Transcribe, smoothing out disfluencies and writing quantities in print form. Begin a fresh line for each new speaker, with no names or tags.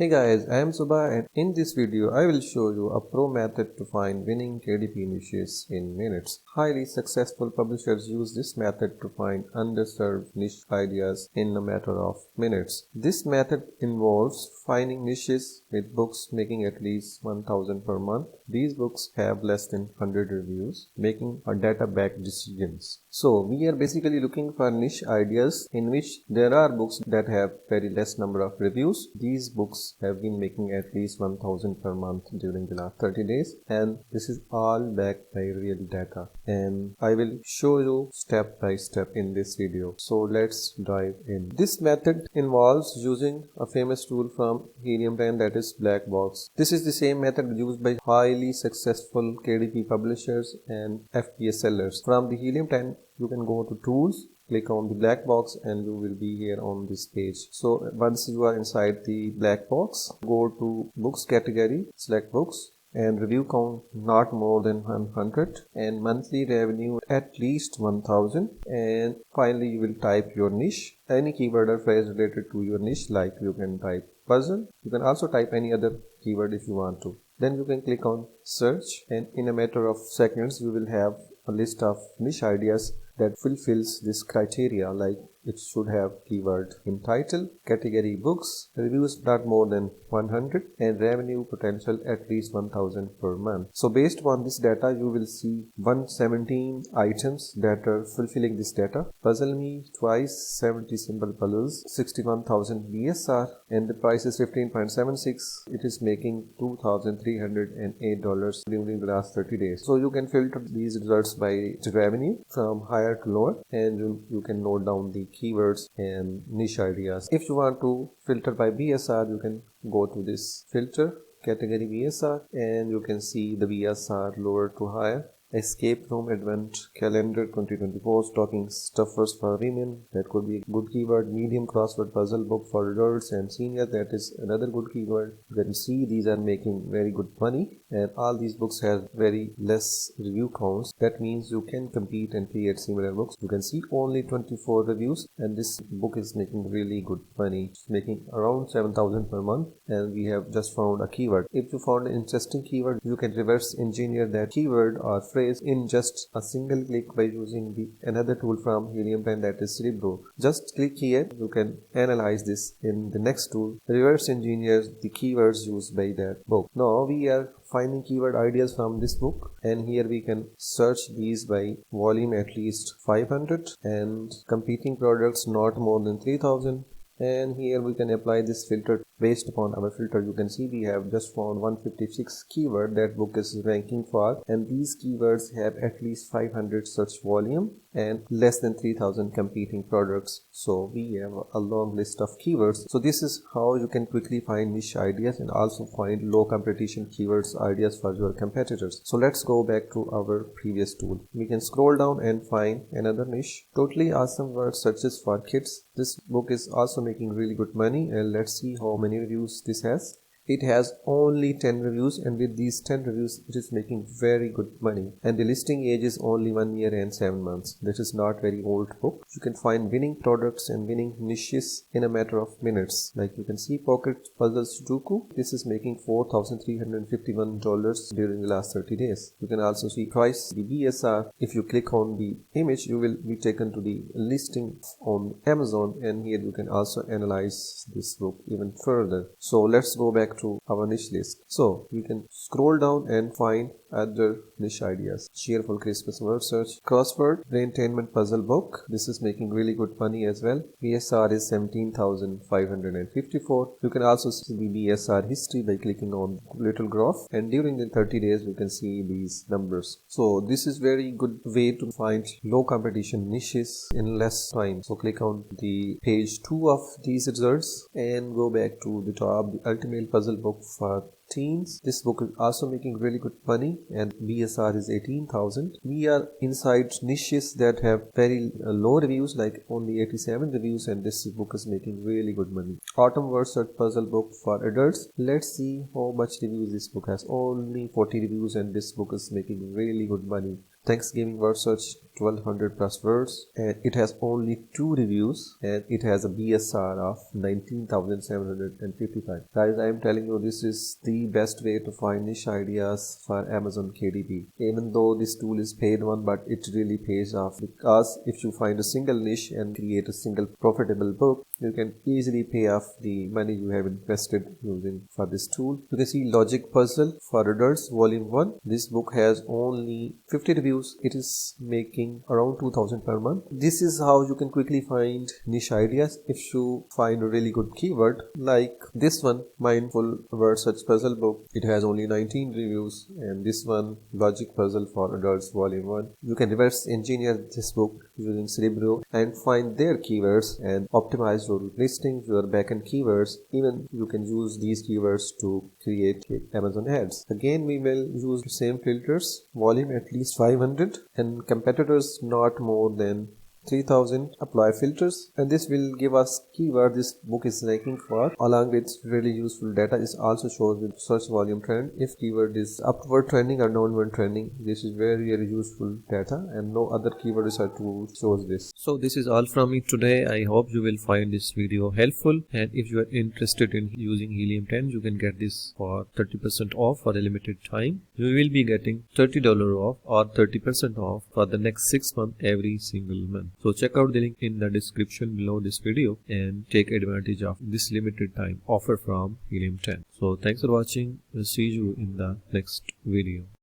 Hey guys, I am Subha and in this video I will show you a pro method to find winning KDP niches in minutes. Highly successful publishers use this method to find underserved niche ideas in a matter of minutes. This method involves finding niches with books making at least 1000 per month. These books have less than 100 reviews, making a data-backed decisions. So we are basically looking for niche ideas in which there are books that have very less number of reviews. These books have been making at least 1000 per month during the last 30 days, and this is all backed by real data, and I will show you step by step in this video. So let's dive in. This method involves using a famous tool from Helium, that is Black Box. This is the same method used by highly successful KDP publishers and FPS sellers. From the Helium 10 you can go to tools, click on the black box, and you will be here on this page. So once you are inside the black box, go to books category, select books, and review count not more than 100 and monthly revenue at least 1000, and finally you will type your niche, any keyword or phrase related to your niche. Like you can type puzzle, you can also type any other keyword if you want to. Then you can click on search, and in a matter of seconds you will have a list of niche ideas that fulfills this criteria. Like it should have keyword in title, category books, reviews not more than 100, and revenue potential at least 1000 per month. So based on this data you will see 117 items that are fulfilling this data. Puzzle Me twice, 70 simple puzzles, 61,000 BSR, and the price is 15.76. It is making $2,308 during the last 30 days. So you can filter these results by revenue from higher to lower, and you can note down the keywords and niche ideas. If you want to filter by BSR, you can go to this filter category BSR, and you can see the BSR lower to higher. Escape Room Advent Calendar 2024 Stocking Stuffers for women, that could be a good keyword. Medium crossword puzzle book for adults and seniors, that is another good keyword. You can see these are making very good money, and all these books have very less review counts. That means you can compete and create similar books. You can see only 24 reviews, and this book is making really good money. It's making around 7000 per month, and we have just found a keyword. If you found an interesting keyword, you can reverse engineer that keyword or phrase in just a single click by using another tool from Helium 10, that is Cerebro. Just click here, you can analyze this in the next tool, reverse engineers the keywords used by that book. Now we are finding keyword ideas from this book, and here we can search these by volume at least 500 and competing products not more than 3000. And here we can apply this filter. Based upon our filter, you can see we have just found 156 keyword that book is ranking for, and these keywords have at least 500 search volume and less than 3000 competing products. So we have a long list of keywords. So this is how you can quickly find niche ideas and also find low competition keywords ideas for your competitors. So let's go back to our previous tool. We can scroll down and find another niche, totally awesome word searches for kids. This book is also making really good money, and let's see how many reviews this has. It has only 10 reviews, and with these 10 reviews it is making very good money, and the listing age is only 1 year and 7 months. This is not very old book. You can find winning products and winning niches in a matter of minutes. Like you can see Pocket Puzzle Sudoku, this is making $4,351 during the last 30 days. You can also see twice the BSR. If you click on the image, you will be taken to the listing on Amazon, and here you can also analyze this book even further. So let's go back to our niche list. So you can scroll down and find other niche ideas. Cheerful Christmas word search, crossword braintainment puzzle book. This is making really good money as well. BSR is 17,554. You can also see the BSR history by clicking on little graph, and during the 30 days you can see these numbers. So this is very good way to find low competition niches in less time. So click on the page 2 of these results and go back to the top, the ultimate puzzle book for teens. This book is also making really good money, and BSR is 18,000. We are inside niches that have very low reviews, like only 87 reviews, and this book is making really good money. Autumn word search puzzle book for adults. Let's see how much reviews this book has. Only 40 reviews, and this book is making really good money. Thanksgiving word search 1200 plus words, and it has only 2 reviews, and it has a BSR of 19,755. Guys, I am telling you, this is the best way to find niche ideas for Amazon KDP. Even though this tool is paid one, but it really pays off, because if you find a single niche and create a single profitable book, you can easily pay off the money you have invested using for this tool. You can see Logic Puzzle for Adults Volume 1. This book has only 50 reviews. It is making around 2000 per month. This is how you can quickly find niche ideas if you find a really good keyword like this one, Mindful Word Search Puzzle book. It has only 19 reviews, and this one, Logic Puzzle for Adults Volume 1. You can reverse engineer this book using Cerebro and find their keywords and optimize your listings, your backend keywords. Even you can use these keywords to create Amazon ads. Again, we will use the same filters, volume at least 500 and competitors not more than 3000. Apply filters, and this will give us keyword this book is ranking for. Along with really useful data, is also shows with search volume trend. If keyword is upward trending or downward trending, this is very useful data, and no other keyword research tool shows this. So this is all from me today. I hope you will find this video helpful, and if you are interested in using Helium 10, you can get this for 30% off for a limited time. You will be getting $30 off or 30% off for the next 6 months every single month. So check out the link in the description below this video and take advantage of this limited time offer from Helium 10. So thanks for watching. We'll see you in the next video.